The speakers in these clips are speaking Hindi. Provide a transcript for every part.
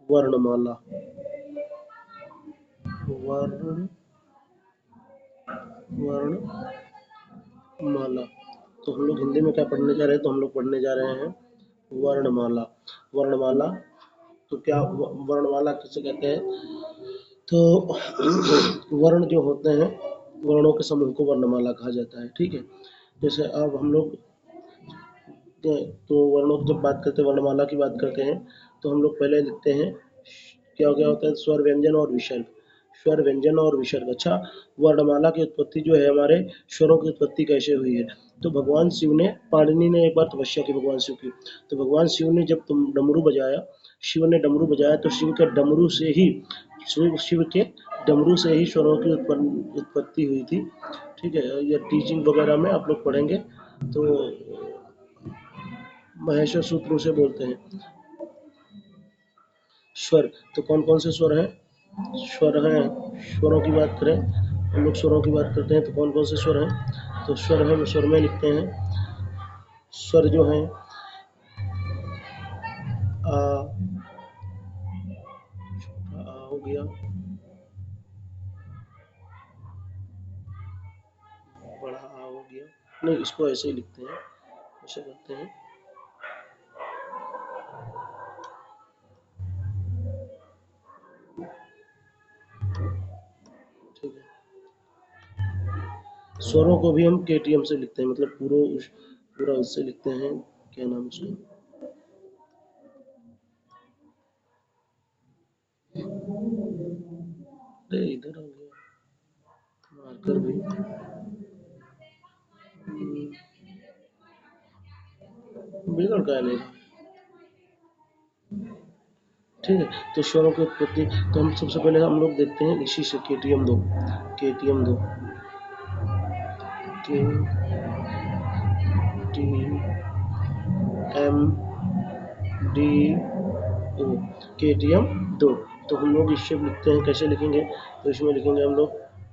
वर्णमाला, वर्ण वर्णमाला। तो हम लोग हिंदी में क्या पढ़ने जा रहे हैं? तो हम लोग पढ़ने जा रहे हैं वर्णमाला। वर्णमाला तो क्या वर्णमाला किसे कहते हैं? तो वर्ण जो होते हैं, वर्णों के समूह को वर्णमाला कहा जाता है। ठीक है, जैसे अब हम लोग तो वर्णों की जब बात करते हैं, वर्णमाला की बात करते हैं, तो हम लोग पहले लिखते हैं क्या क्या होता है, स्वर व्यंजन और विसर्ग। स्वर व्यंजन और विसर्ग। अच्छा, वर्णमाला की उत्पत्ति जो है, हमारे स्वरों की उत्पत्ति कैसे हुई है? तो भगवान शिव ने, पाणिनि ने एक बार तपस्या की भगवान शिव की। तो भगवान शिव ने जब तुम डमरू बजाया, शिव ने डमरू बजाया, तो शिव के डमरू से ही शिव के डमरू से ही स्वरों की उत्पत्ति हुई थी। ठीक है, ये टीचिंग वगैरह में आप लोग पढ़ेंगे। तो महेश्वर सूत्रों से बोलते हैं स्वर। तो कौन कौन से स्वर हैं? स्वर हैं, स्वरों की बात करें, हम लोग स्वरों की बात करते हैं, तो कौन कौन से स्वर हैं? तो स्वर हम स्वर में लिखते हैं, स्वर जो हैं आ, छोटा आ हो गया, बड़ा आ हो गया। नहीं, इसको ऐसे ही लिखते हैं, ऐसे करते हैं। ठीक है, स्वरों को भी हम केटीएम से लिखते हैं, मतलब पूरा उससे लिखते हैं, क्या नाम उसका, अरे इधर आ गया मार्कर भी। बिगड़ का नहीं। ठीक है, तो स्वरों की उत्पत्ति, तो हम सबसे पहले हम लोग देखते हैं इसी से केटीएम दो, केटीएम दो, K T M D O, KTM दो। तो हम लोग इससे लिखते हैं, कैसे लिखेंगे? तो इसमें लिखेंगे हम लोग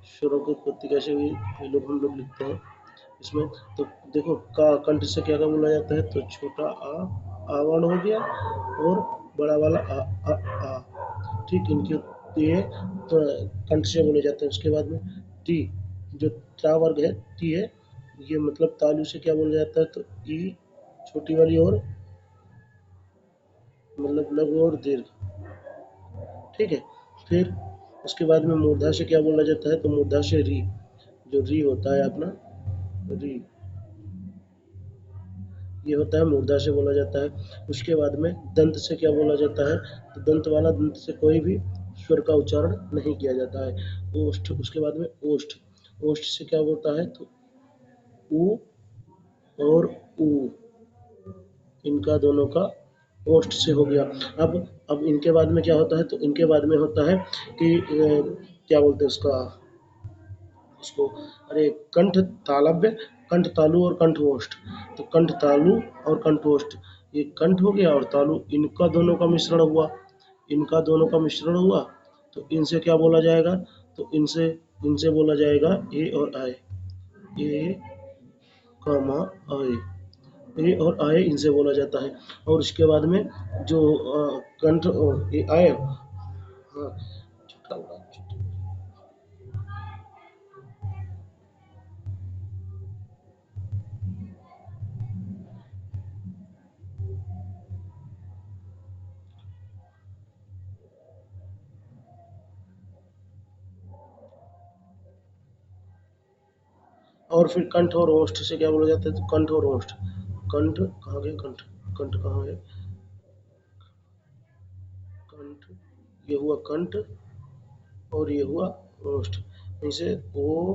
स्वरों की उत्पत्ति कैसे हुई, ये लोग हम लोग लिखते हैं इसमें। तो देखो, का कंठ से क्या क्या बोला जाता है? तो छोटा आ वर्ण हो गया, और बड़ा वाला आ। ठीक, इनके ये तो कंठ से बोले जाते हैं। उसके बाद में टी, जो ता वर्ग है, टी है, ये मतलब तालु से क्या बोला जाता है? तो ई, छोटी वाली और, मतलब लघु और दीर्घ। ठीक है, फिर उसके बाद में मूर्धा से क्या बोला जाता है? तो मूर्धा से री, जो री होता है अपना, री, ये होता है, मूर्धा से बोला जाता है। उसके बाद में दंत से क्या बोला जाता है? तो दंत वाला, दंत से कोई भी स्वर का उच्चारण नहीं किया जाता है। ओष्ठ, उसके बाद में ओष्ठ, ओष्ठ से क्या बोलता है? तो ऊ और ऊ, इनका दोनों का ओष्ठ से हो गया। अब इनके बाद में क्या होता है? तो इनके बाद में होता है कि क्या बोलते हैं उसका, उसको, अरे कंठ तालव्य, कंठ तालु और कंठ ओष्ठ। तो कंठ तालु और कंठ ओष्ठ, ये कंठ हो गया और तालु, इनका दोनों का मिश्रण हुआ, इनका दोनों का मिश्रण हुआ। तो इनसे क्या बोला जाएगा? तो इनसे इनसे बोला जाएगा ए और आय, ए कॉमा आय, ए और आय, इनसे बोला जाता है। और इसके बाद में जो कंठ और ए आय, हाँ, छोटा बड़ा, और फिर कंठ और ओष्ठ से क्या बोला जाता है? तो कंठ और ओष्ठ, कंठ कहाँ गया, कंठ, कंठ कहाँ है? कंठ, ये हुआ कंठ, और ये हुआ ओष्ठ। इसे ओ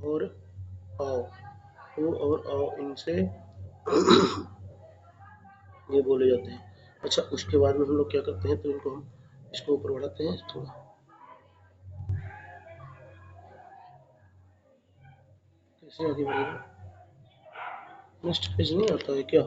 और आओ, ओ और आओ, इनसे ये बोले जाते हैं। अच्छा, उसके बाद में हम लोग क्या करते हैं? तो इनको हम इसको ऊपर बढ़ाते हैं थोड़ा, कैसे आगे बढ़ेगा? नेक्स्ट पेज नहीं आता है क्या?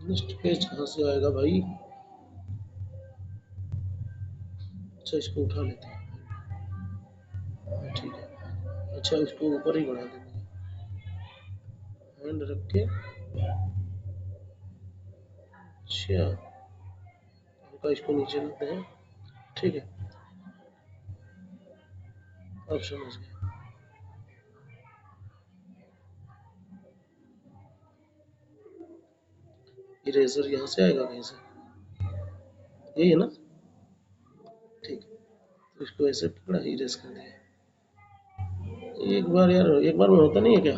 नेक्स्ट पेज कहाँ से आएगा भाई? अच्छा, इसको उठा लेते हैं। हाँ, ठीक है। अच्छा, इसको ऊपर ही बढ़ा देते हैं, हैंड रख के। अच्छा, हल्का इसको नीचे लेते हैं। ठीक है, अब समझ गए। इरेजर यहाँ से आएगा कहीं से, यही है ना? ठीक है, तो इसको ऐसे पकड़ा, इरेज कर दिया। एक बार यार, एक बार में होता नहीं है क्या?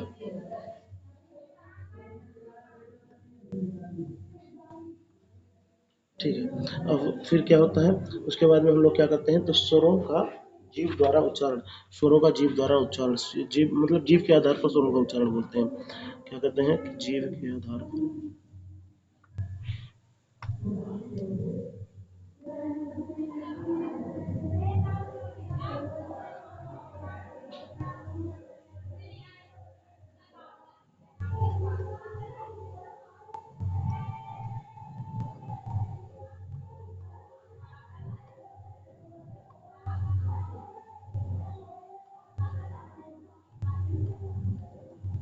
ठीक है, अब फिर क्या होता है? उसके बाद में हम लोग क्या करते हैं, तो स्वरों का जीव द्वारा उच्चारण। स्वरों का जीव द्वारा उच्चारण, जीव मतलब जीव के आधार पर स्वरों का उच्चारण बोलते हैं। क्या कहते हैं कि जीव के आधार पर।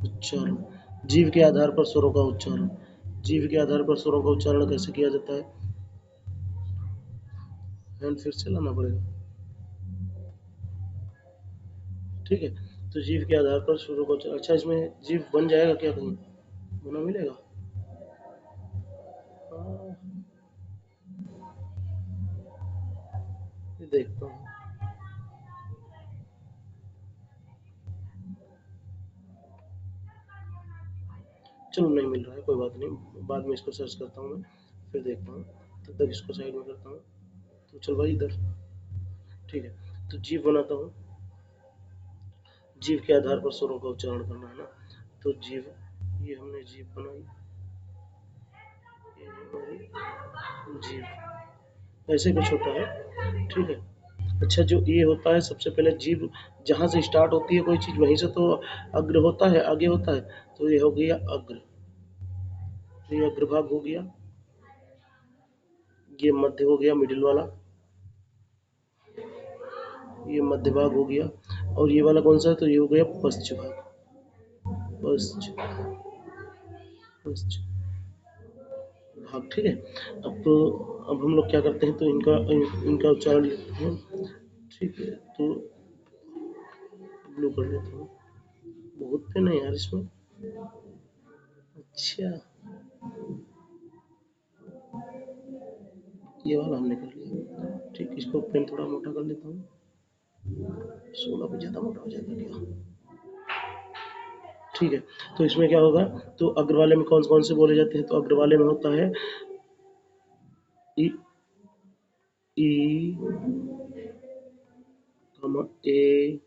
उच्चारण, जीव के आधार पर स्वरों का उच्चारण। जीव के आधार पर स्वरों का उच्चारण कैसे किया जाता है? हैंड फिर से लाना पड़ेगा। ठीक है, तो जीव के आधार पर स्वरों का उच्चारण। अच्छा, इसमें जीव बन जाएगा क्या, कहीं बना मिलेगा? हाँ, ये देखता हूँ। चलो, नहीं मिल रहा है, कोई बात नहीं, बाद में इसको सर्च करता हूँ मैं, फिर देखता हूँ। तब तक इसको साइड में करता हूँ। तो चल भाई इधर। ठीक है, तो जीव बनाता हूँ। जीव के आधार पर स्वरों का उच्चारण करना है ना, तो जीव, ये हमने जीव बनाई, ये हमारी जीव, ऐसे कुछ होता है। ठीक है, अच्छा, जो ये होता है सबसे पहले जीव जहाँ से स्टार्ट होती है कोई चीज़, वहीं से तो अग्र होता है, आगे होता है। तो ये हो गया अग्र, ये अग्रभाग हो गया। ये मध्य हो गया, मिडिल वाला। ये मध्य भाग हो गया। और ये वाला कौन सा है, तो ये हो गया पश्च भाग। पश्च, पश्च भाग। ठीक है, अब हम लोग क्या करते हैं, तो इनका उच्चारण लिखते हैं। ठीक है, तो ब्लू कर लेता हूँ, बहुत पेन है यार इसमें। अच्छा, ये वाला हमने कर लिया। ठीक, इसको पेन थोड़ा मोटा कर लेता हूँ। 16 पे ज़्यादा मोटा हो जाएगा क्या? ठीक है, तो इसमें क्या होगा, तो अग्र वाले में कौन कौन से बोले जाते हैं, तो अग्र वाले में होता है ई, ई, ए,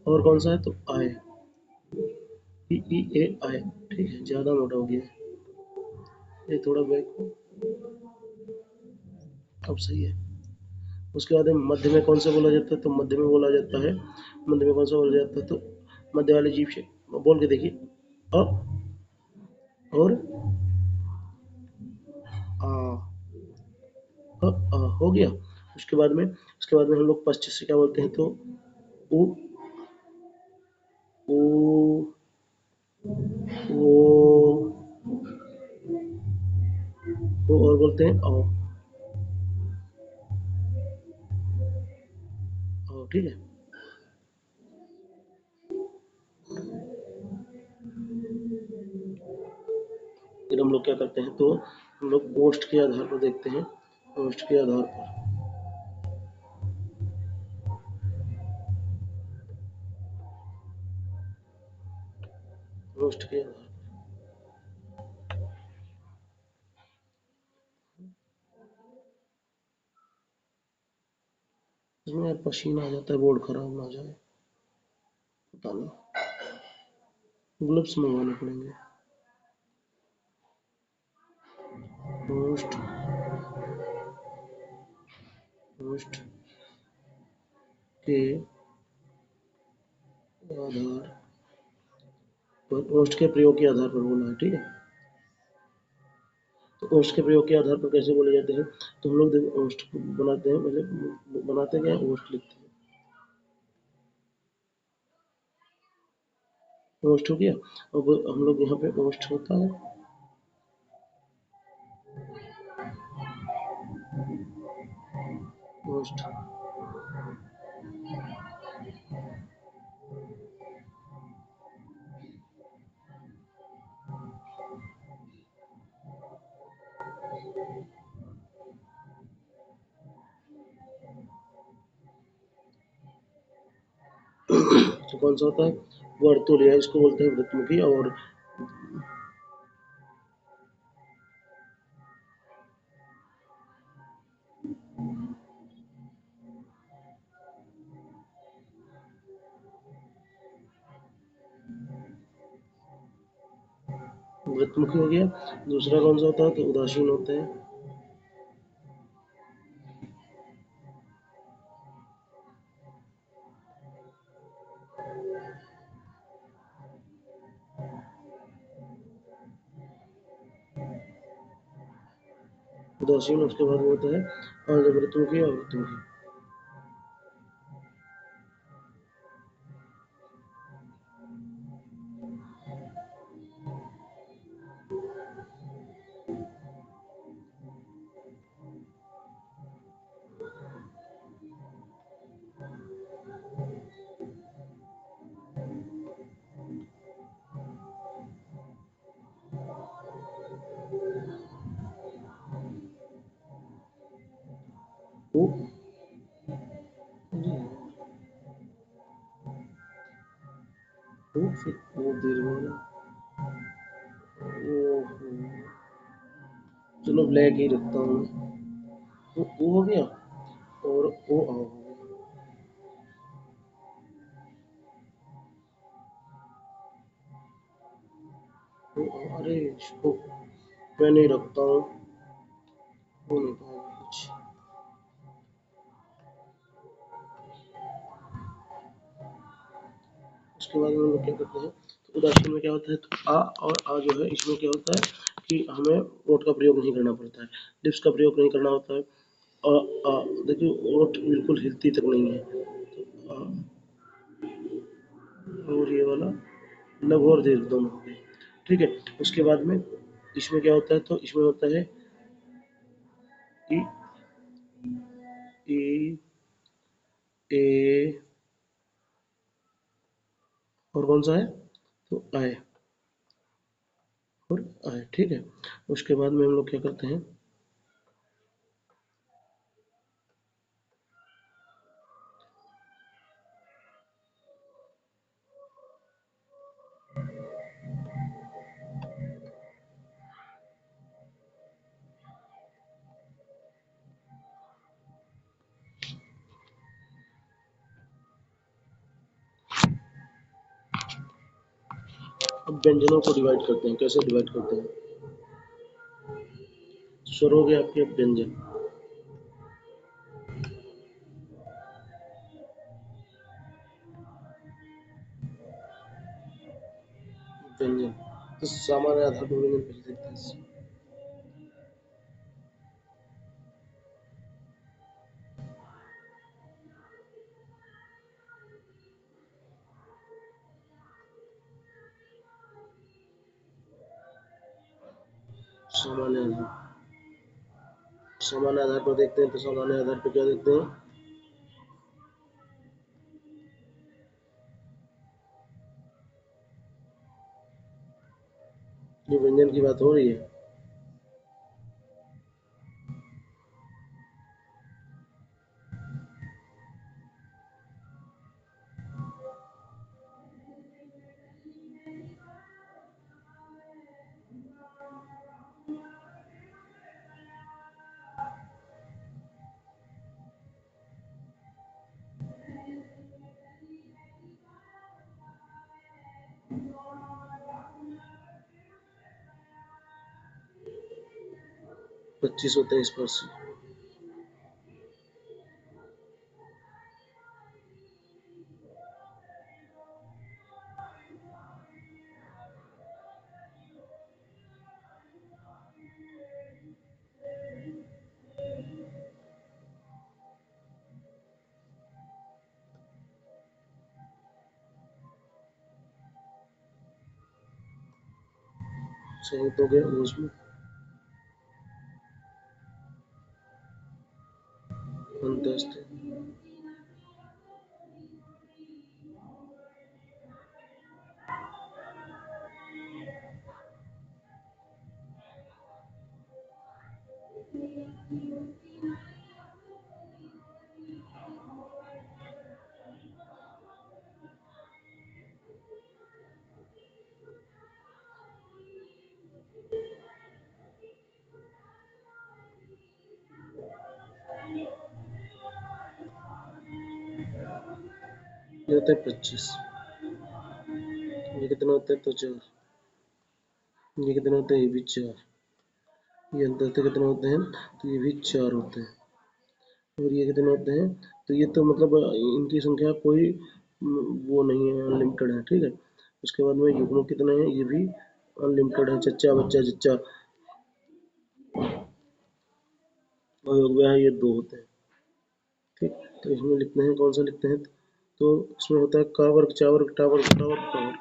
और कौन सा है, तो आए, ई, ई, ए, आए। ठीक है, ज़्यादा मोटा हो गया, ये थोड़ा बैक हो, अब सही है। उसके बाद में मध्य में कौन सा बोला जाता है, तो मध्य में बोला जाता है, मध्य में कौन सा बोला जाता है, तो मध्य वाले जीव से बोल के देखिए। अ, और आ, हो गया। उसके बाद में हम लोग पश्चिम से क्या बोलते हैं, तो उ, ऊ, ओ, और बोलते हैं औ। ठीक है, फिर हम लोग क्या करते हैं, तो हम लोग पोस्ट के आधार पर देखते हैं। पोस्ट के आधार पर, पोस्ट के आधार पर, इसमें यार पसीना आ जाता है, बोर्ड खराब ना हो जाए, पता नहीं, ग्लव्स मंगवाने पड़ेंगे। पोस्ट, पोस्ट के आधार पर, पोस्ट के प्रयोग के आधार पर बोला है। ठीक है, ओष्ठ के प्रयोग के आधार पर कैसे बोले जाते हैं, तो हम लोग देखो ओष्ठ बनाते हैं, पहले बनाते क्या है, ओष्ठ लिखते हैं, ओष्ठ हो गया। अब हम लोग यहाँ पे ओष्ठ होता है, ओष्ठ। तो कौन सा होता है, वर्तुल, या इसको बोलते हैं वृत्तमुखी। और वृत्तमुखी हो गया। दूसरा कौन सा होता है, तो उदासीन होते हैं। उदासीन, उसके बाद में होता है अर्धवृत्तमुखी और वृत्तमुखी। वो फिर वो दीर्घ वाला, चलो ब्लैक ही रखता हूँ। वो हो गया, और ओ आ हो गया। अरे इसको मैं नहीं रखता हूँ, वो नहीं पाऊंगा कुछ। उसके बाद में हम लोग क्या करते हैं, तो उदासीन में क्या होता है, तो आ और आ जो है, इसमें क्या होता है कि हमें ओट का प्रयोग नहीं करना पड़ता है, लिप्स का प्रयोग नहीं करना होता है। देखिए ओट बिल्कुल हिलती तक नहीं है, तो और ये वाला लघु और दीर्घ दोनों हो गए। ठीक है। उसके बाद में इसमें क्या होता है, तो इसमें होता है ई, ई, ए, और कौन सा है, तो आए, और आए। ठीक है। उसके बाद में हम लोग क्या करते हैं, अब व्यंजनों को डिवाइड करते हैं। कैसे डिवाइड करते हैं, स्वर हो गए आपके, अब व्यंजन। व्यंजन तो सामान्य आधार पर व्यंजन पहले देखते हैं। सामान्य आधार, सामान्य आधार पर देखते हैं, तो सामान्य आधार पर क्या देखते हैं, ये व्यंजन की बात हो रही है। 2523%। संयुक्त हो गया ऊष्म अंतस्थ। ये होता है 25। ये कितना होता है तो 4। ये कितना होता है ये भी 4। ये अंतस्थ कितने होते हैं तो ये भी 4 होते हैं। और ये कितने होते हैं तो ये तो मतलब इनकी संख्या कोई वो नहीं है, अनलिमिटेड है, ठीक है। उसके बाद में युग्म कितने हैं ये भी अनलिमिटेड है, चच्चा बच्चा जच्चा। और योग है ये 2 होते हैं, ठीक। तो इसमें लिखते हैं कौन सा लिखते हैं तो इसमें होता है का वर्ग चा वर्ग टा वर्ग टा वर्ग का वर्ग।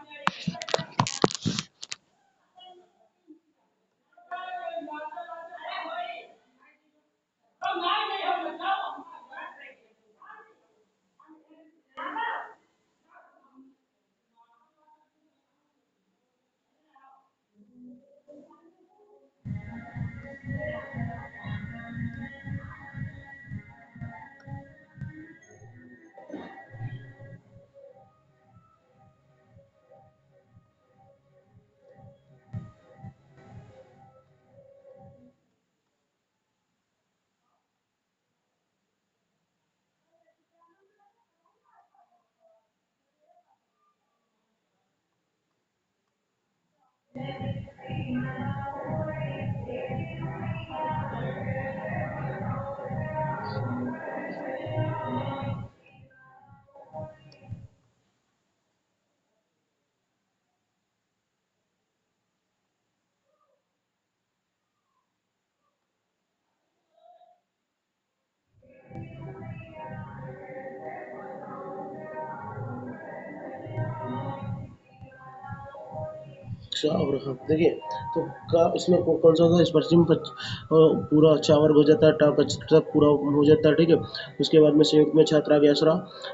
अच्छा और हाँ देखिए, तो का इसमें कौन सा होता है स्पर्शिंग पूरा अच्छा वर्ग हो जाता है, टा का तक पूरा हो जाता है, ठीक है। उसके बाद में संयुक्त में छात्रा गैसरा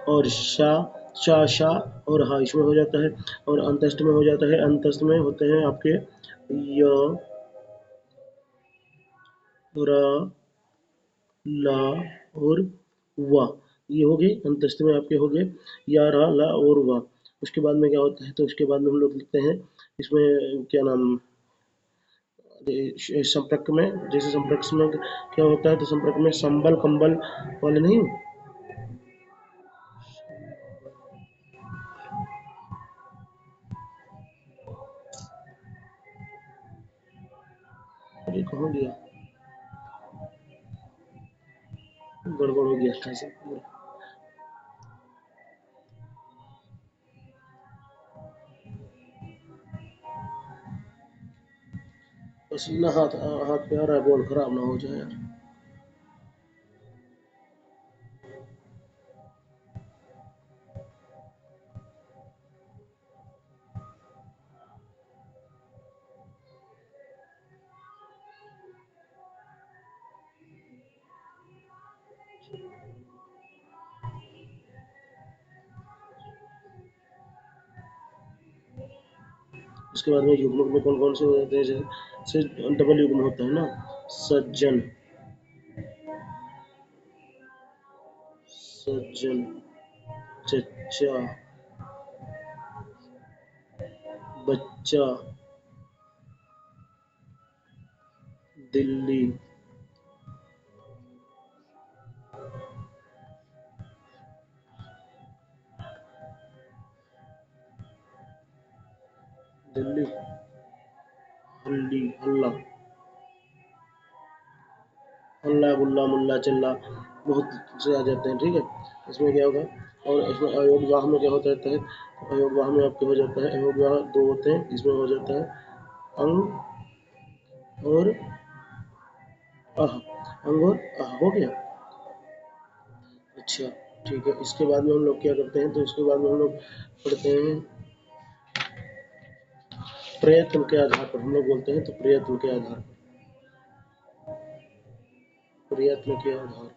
और शा शा शा और हा इसमें हो जाता है। और अंतस्थ में हो जाता है, अंतस्थ में होते हैं आपके य रा ला और वा। ये हो गए अंतस्थ में आपके हो गए या रा ला और वा। उसके बाद में क्या होता है तो उसके बाद में हम लोग लिखते हैं इसमें क्या नाम संपर्क में, जैसे संपर्क में क्या होता है तो संपर्क में संबल कंबल वाले नहीं। अरे कहाँ गया, गड़बड़ हो गया ऐसे। पसीना हाथ हाथ पे आ रहा है, बॉल खराब ना हो जाए यार। उसके बाद में युग्मक में कौन कौन से होते हैं, जैसे डबल युग्म होता है ना, सज्जन सज्जन चच्चा बच्चा दिल्ली दिल्ली हल्ली हल्ला हल्ला गुल्ला मुल्ला चिल्ला बहुत से आ जाते हैं, ठीक है। इसमें क्या होगा और इसमें अयोग वाह में क्या होता है तहत अयोग वाह में आपके हो जाता है, अयोग वाह 2 होते हैं, इसमें हो जाता है अंग और अह। अंग और अह हो गया। अच्छा ठीक है, इसके बाद में हम लोग क्या करते हैं तो इसके बाद में हम लोग पढ़ते हैं प्रयत्न के आधार पर हम लोग बोलते हैं, तो प्रयत्न के आधार पर, प्रयत्न के आधार